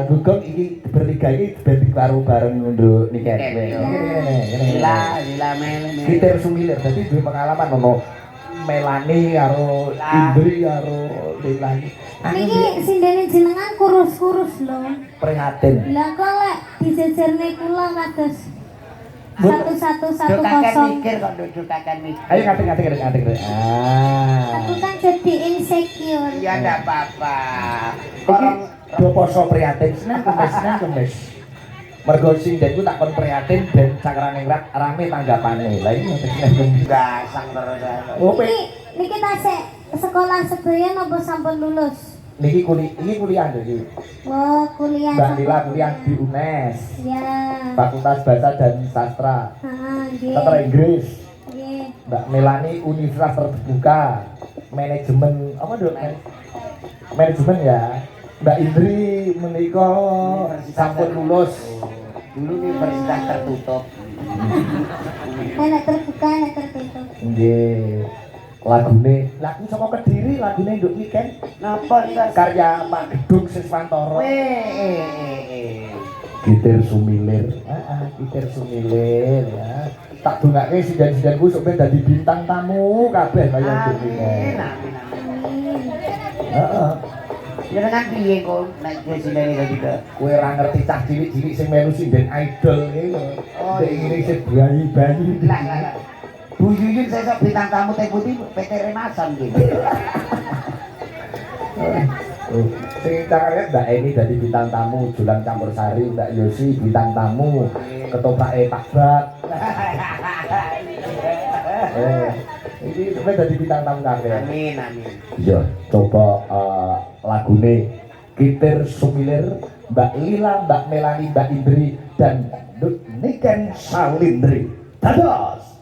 Guguk iki bertiga iki dibanding karo bareng nduk niket. Lila mele. Kitir sumilir dadi duwe pengalaman ono Melani karo Indri karo Lilani. Niki sindene jenengan kurus-kurus lho. Prihatin. Lah kok lek dijejerne kula kados satu kakek kosong. mikir kok duduk kakek mikir. Ayo ngatik. Aku kan jadi insecure. Ya ndak apa-apa. Iki do poso prihatin seneng kemis. Mergo sindengku tak kon prihatin ben cakrane ngrat rame tanggapane. Lah iki Gasang terus. Niki tasik sekolah sedoyo napa sampun lulus? Niki kuliah iki. Oh, kuliah. Mbak Lila kuliah di UNES. Ya. Fakultas Bahasa dan Sastra. Nggih. Sastra Inggris. Nggih. Mbak Melani Universitas Terbuka. Manajemen apa Dok? Manajemen ya. Mbak Indri menika sampun lulus. Dulu universitas tertutup. Enak terbuka, enak tertutup. Nggih. Lagu saka Kediri, lagune Nduk Niken. Napa Karya Pak Gedung Siswantoro. Kitir Sumilir. Kitir Sumilir ya. Tak dongake sindan-sindanku sok ben dadi bintang tamu kabeh kaya Nduk Niken. Amin. Heeh. Jenengan piye kok nek sindene kok tidak? Kowe ora ngerti cah cilik-cilik sing melu sinden idol iki lho. Oh, Dek ngene sing bayi-bayi. Lah. Bu Yuyun sesuk bintang tamu Teh Putih PT Remasan gitu. Sing carane Mbak Eni dadi bintang tamu, Julang Campur Sari, Mbak Yosi bintang tamu, ketopake Pak Bak. Ini sampe dadi bintang tamu kabeh. Amin. Iya, coba lagune Kitir Sumilir, Mbak Lila, Mbak Melani, Mbak Indri dan Nduk Niken Salindri. Dados.